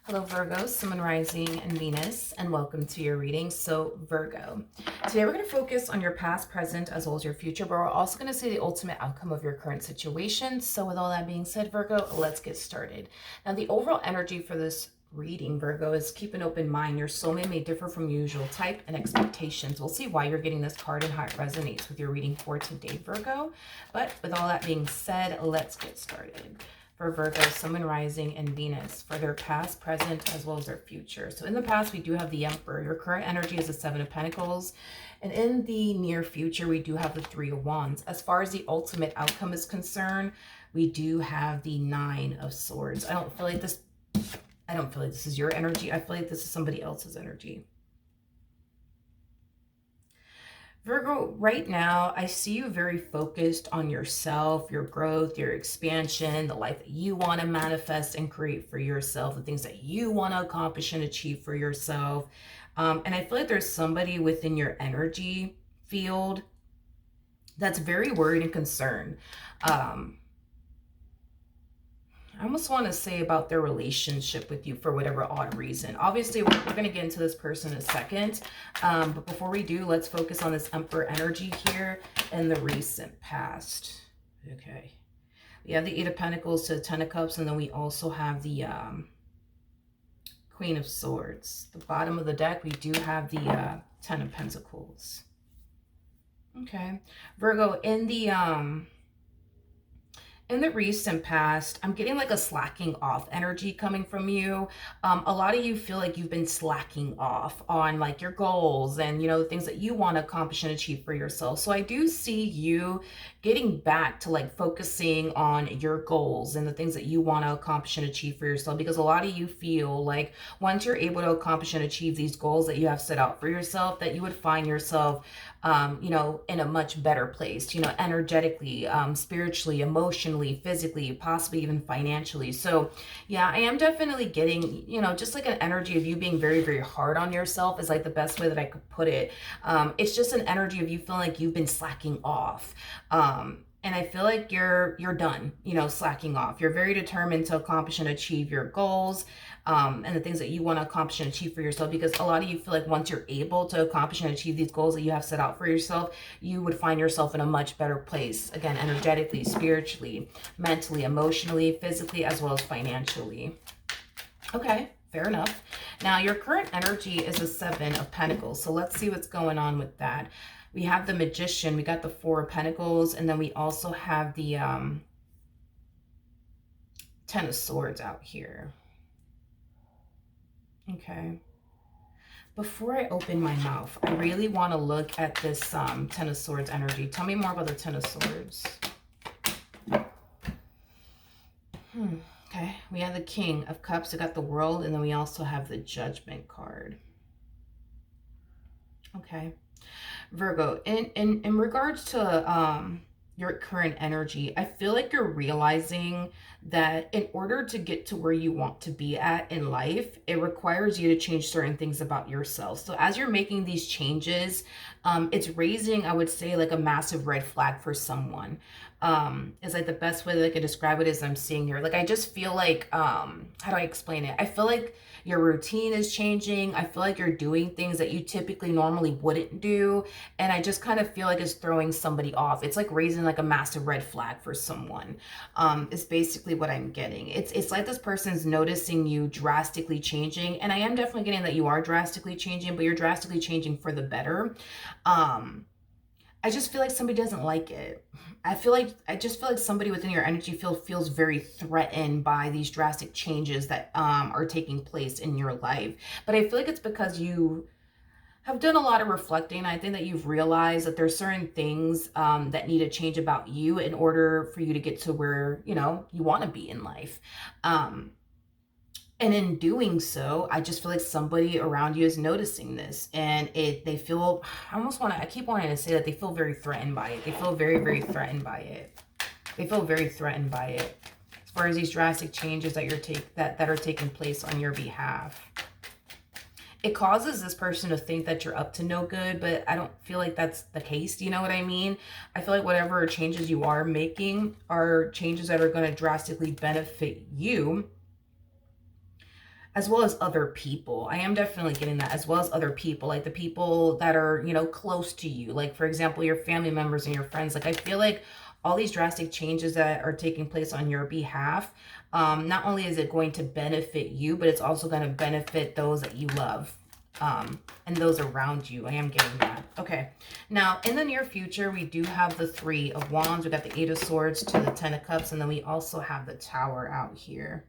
Hello Virgo, Sun, Moon, Rising, and Venus, and welcome to your reading. So Virgo, today we're going to focus on your past, present, as well as your future, but we're also going to see the ultimate outcome of your current situation. So with all that being said, Virgo, let's get started. Now the overall energy for this reading, Virgo, is keep an open mind. Your soulmate may differ from your usual type and expectations. We'll see why you're getting this card and how it resonates with your reading for today, Virgo. But with all that being said, let's get started. For Virgo, Sun, Moon, Rising, and Venus for their past, present, as well as their future. So in the past, we do have the Emperor. Your current energy is the Seven of Pentacles. And in the near future, we do have the Three of Wands. As far as the ultimate outcome is concerned, we do have the Nine of Swords. I don't feel like this is your energy. I feel like this is somebody else's energy. Virgo, right now, I see you very focused on yourself, your growth, your expansion, the life that you want to manifest and create for yourself, the things that you want to accomplish and achieve for yourself. And I feel like there's somebody within your energy field that's very worried and concerned. I almost want to say about their relationship with you for whatever odd reason. Obviously, we're going to get into this person in a second. But before we do, let's focus on this Emperor energy here in the recent past. Okay. We have the Eight of Pentacles to the Ten of Cups, and then we also have the Queen of Swords. The bottom of the deck, we do have the Ten of Pentacles. Okay. Virgo, in the recent past, I'm getting like a slacking off energy coming from you. A lot of you feel like you've been slacking off on like your goals and, you know, the things that you want to accomplish and achieve for yourself. So I do see you getting back to like focusing on your goals and the things that you want to accomplish and achieve for yourself, because a lot of you feel like once you're able to accomplish and achieve these goals that you have set out for yourself, that you would find yourself you know, in a much better place, you know, energetically, spiritually, emotionally, physically, possibly even financially. So yeah, I am definitely getting, you know, just like an energy of you being very, very hard on yourself is like the best way that I could put it. It's just an energy of you feeling like you've been slacking off. And I feel like you're done, you know, slacking off. You're very determined to accomplish and achieve your goals and the things that you want to accomplish and achieve for yourself, because a lot of you feel like once you're able to accomplish and achieve these goals that you have set out for yourself, you would find yourself in a much better place, again, energetically, spiritually, mentally, emotionally, physically, as well as financially. Okay, fair enough. Now, your current energy is a Seven of Pentacles, so let's see what's going on with that. We have the Magician, we got the Four of Pentacles, and then we also have the Ten of Swords out here. Okay. Before I open my mouth, I really want to look at this Ten of Swords energy. Tell me more about the Ten of Swords. Okay, we have the King of Cups, we got the World, and then we also have the Judgment card. Okay. Virgo, in regards to your current energy, I feel like you're realizing that in order to get to where you want to be at in life, it requires you to change certain things about yourself. So as you're making these changes, it's raising, I would say, like a massive red flag for someone. Is like the best way that I could describe it is I'm seeing here. Like, I just feel like, how do I explain it? I feel like your routine is changing. I feel like you're doing things that you typically normally wouldn't do. And I just kind of feel like it's throwing somebody off. It's like raising like a massive red flag for someone. Is basically what I'm getting. It's like this person's noticing you drastically changing. And I am definitely getting that you are drastically changing, but you're drastically changing for the better. I just feel like somebody doesn't like it. I just feel like somebody within your energy field feels very threatened by these drastic changes that are taking place in your life. But I feel like it's because you have done a lot of reflecting. I think that you've realized that there's certain things that need to change about you in order for you to get to where, you know, you want to be in life. And in doing so, I just feel like somebody around you is noticing this, and they feel, I keep wanting to say that they feel very threatened by it. They feel very, very threatened by it. They feel very threatened by it as far as these drastic changes that are taking place on your behalf. It causes this person to think that you're up to no good, but I don't feel like that's the case. You know what I mean? I feel like whatever changes you are making are changes that are going to drastically benefit you. as well as other people. I am definitely getting that, as well as other people, like the people that are, you know, close to you. Like, for example, your family members and your friends. Like, I feel like all these drastic changes that are taking place on your behalf, not only is it going to benefit you, but it's also going to benefit those that you love, and those around you. I am getting that. Okay. Now, in the near future, we do have the Three of Wands. We got the Eight of Swords to the Ten of Cups, and then we also have the Tower out here.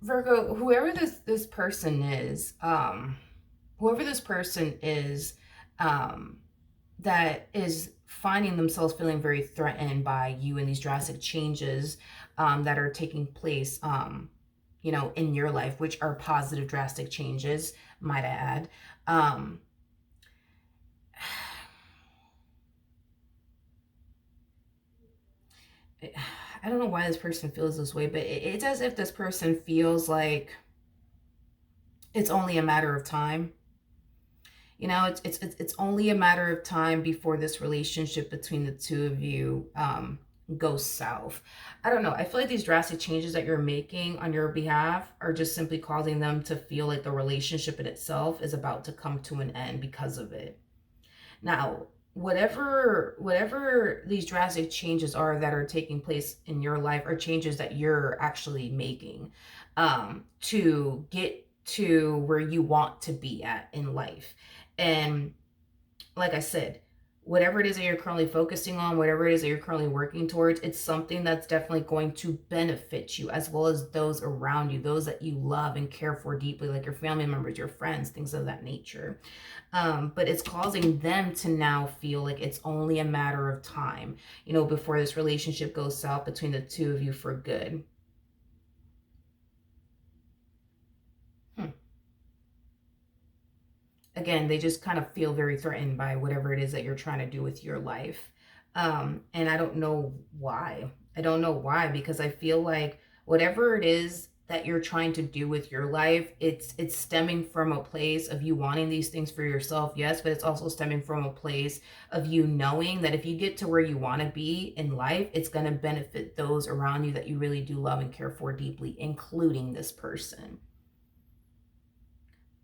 Virgo, whoever this person is, that is finding themselves feeling very threatened by you and these drastic changes that are taking place, you know, in your life, which are positive, drastic changes, might I add. I don't know why this person feels this way, but it's as if this person feels like it's only a matter of time. You know, it's only a matter of time before this relationship between the two of you goes south. I don't know. I feel like these drastic changes that you're making on your behalf are just simply causing them to feel like the relationship in itself is about to come to an end because of it. Now, whatever these drastic changes are that are taking place in your life are changes that you're actually making to get to where you want to be at in life. And like I said, whatever it is that you're currently focusing on, whatever it is that you're currently working towards, it's something that's definitely going to benefit you, as well as those around you, those that you love and care for deeply, like your family members, your friends, things of that nature. But it's causing them to now feel like it's only a matter of time, you know, before this relationship goes south between the two of you for good. Again, they just kind of feel very threatened by whatever it is that you're trying to do with your life. And I don't know why. I don't know why, because I feel like whatever it is that you're trying to do with your life, it's stemming from a place of you wanting these things for yourself, yes, but it's also stemming from a place of you knowing that if you get to where you want to be in life, it's going to benefit those around you that you really do love and care for deeply, including this person.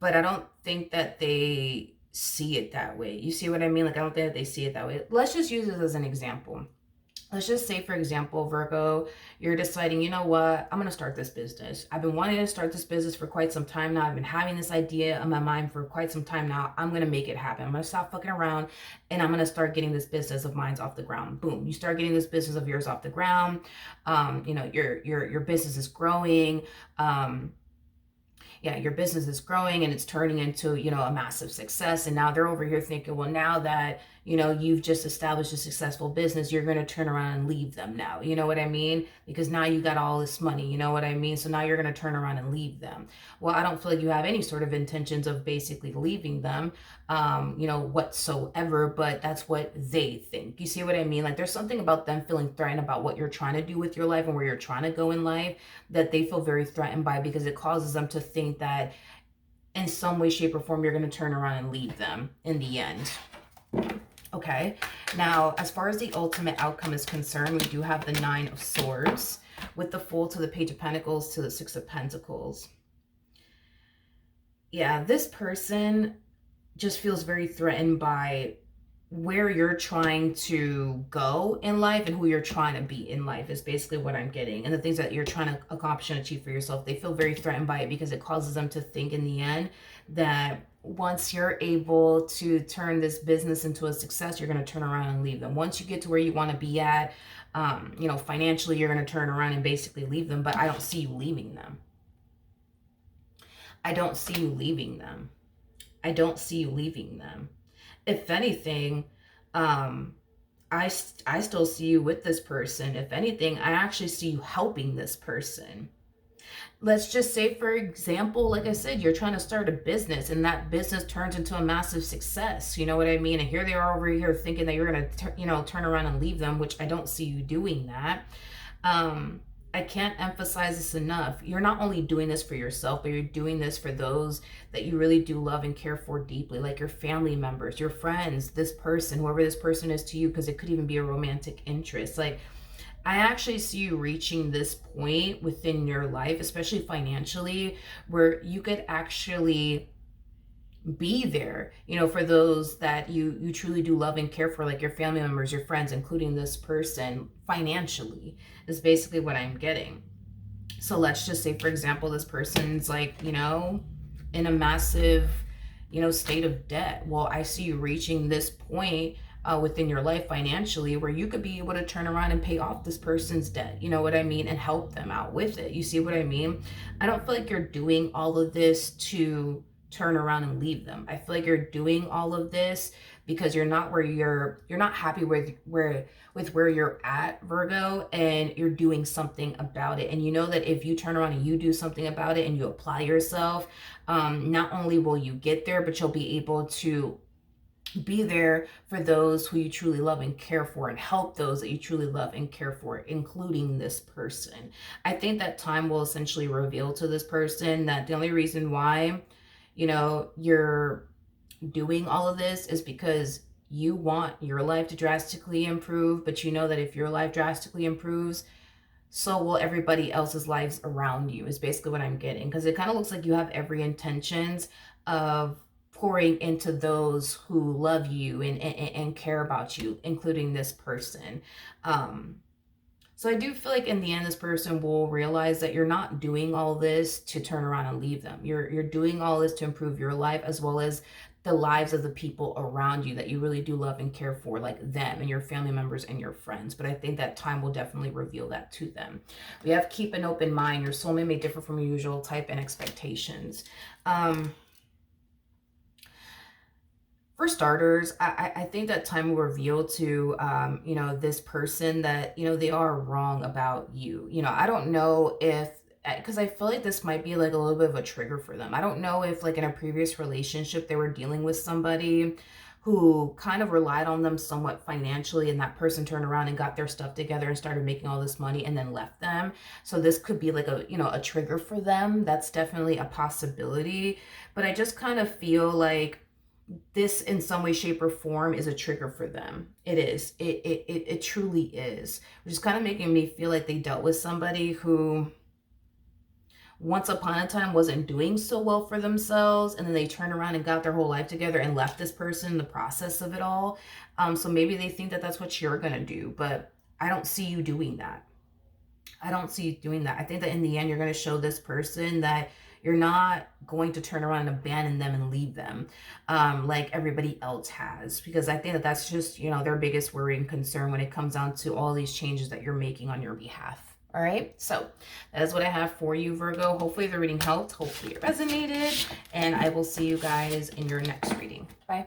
But I don't think that they see it that way. You see what I mean? Like, I don't think that they see it that way. Let's just use this as an example. Let's just say, for example, Virgo, you're deciding, you know what, I'm going to start this business. I've been wanting to start this business for quite some time now. I've been having this idea in my mind for quite some time now. I'm going to make it happen. I'm going to stop fucking around and I'm going to start getting this business of mine off the ground. Boom. You start getting this business of yours off the ground. You know, your business is growing. Yeah, your business is growing and it's turning into, you know, a massive success. And now they're over here thinking, well, now that, you know, you've just established a successful business, you're going to turn around and leave them now. You know what I mean? Because now you got all this money, you know what I mean? So now you're going to turn around and leave them. Well, I don't feel like you have any sort of intentions of basically leaving them, you know, whatsoever, but that's what they think. You see what I mean? Like, there's something about them feeling threatened about what you're trying to do with your life and where you're trying to go in life that they feel very threatened by, because it causes them to think that in some way, shape, or form, you're going to turn around and leave them in the end. Okay, now as far as the ultimate outcome is concerned, we do have the Nine of Swords with the Fool to the Page of Pentacles to the Six of Pentacles. Yeah, this person just feels very threatened by where you're trying to go in life and who you're trying to be in life is basically what I'm getting. And the things that you're trying to accomplish and achieve for yourself, they feel very threatened by it because it causes them to think in the end that once you're able to turn this business into a success, you're going to turn around and leave them. Once you get to where you want to be at, you know, financially, you're going to turn around and basically leave them. But I don't see you leaving them. I don't see you leaving them. I don't see you leaving them. If anything, I still see you with this person. If anything, I actually see you helping this person. Let's just say, for example, like I said, you're trying to start a business and that business turns into a massive success. You know what I mean? And here they are over here thinking that you're going to, you know, turn around and leave them, which I don't see you doing that. I can't emphasize this enough. You're not only doing this for yourself, but you're doing this for those that you really do love and care for deeply, like your family members, your friends, this person, whoever this person is to you, because it could even be a romantic interest. Like, I actually see you reaching this point within your life, especially financially, where you could actually be there, you know, for those that you truly do love and care for, like your family members, your friends, including this person, financially, is basically what I'm getting. So let's just say, for example, this person's like, you know, in a massive, you know, state of debt. Well, I see you reaching this point within your life financially where you could be able to turn around and pay off this person's debt. You know what I mean? And help them out with it. You see what I mean? I don't feel like you're doing all of this to turn around and leave them. I feel like you're doing all of this because you're not where you're not happy with where you're at, Virgo, and you're doing something about it. And you know that if you turn around and you do something about it and you apply yourself, not only will you get there, but you'll be able to be there for those who you truly love and care for, and help those that you truly love and care for, including this person. I think that time will essentially reveal to this person that the only reason why, you know, you're doing all of this is because you want your life to drastically improve, but you know that if your life drastically improves, so will everybody else's lives around you, is basically what I'm getting. Because it kind of looks like you have every intentions of pouring into those who love you and care about you, including this person. Um, so I do feel like in the end, this person will realize that you're not doing all this to turn around and leave them. You're doing all this to improve your life as well as the lives of the people around you that you really do love and care for, like them and your family members and your friends. But I think that time will definitely reveal that to them. We have keep an open mind. Your soulmate may differ from your usual type and expectations. For starters, I think that time will reveal to, you know, this person that, you know, they are wrong about you. You know, I don't know if, because I feel like this might be like a little bit of a trigger for them. I don't know if like in a previous relationship, they were dealing with somebody who kind of relied on them somewhat financially, and that person turned around and got their stuff together and started making all this money and then left them. So this could be like a, you know, a trigger for them. That's definitely a possibility. But I just kind of feel like this in some way, shape, or form is a trigger for them. It is. It truly is. Which is kind of making me feel like they dealt with somebody who once upon a time wasn't doing so well for themselves, and then they turned around and got their whole life together and left this person in the process of it all. So maybe they think that that's what you're going to do, but I don't see you doing that. I don't see you doing that. I think that in the end, you're going to show this person that you're not going to turn around and abandon them and leave them like everybody else has. Because I think that that's just, you know, their biggest worry and concern when it comes down to all these changes that you're making on your behalf. All right, so that is what I have for you, Virgo. Hopefully the reading helped. Hopefully it resonated. And I will see you guys in your next reading. Bye.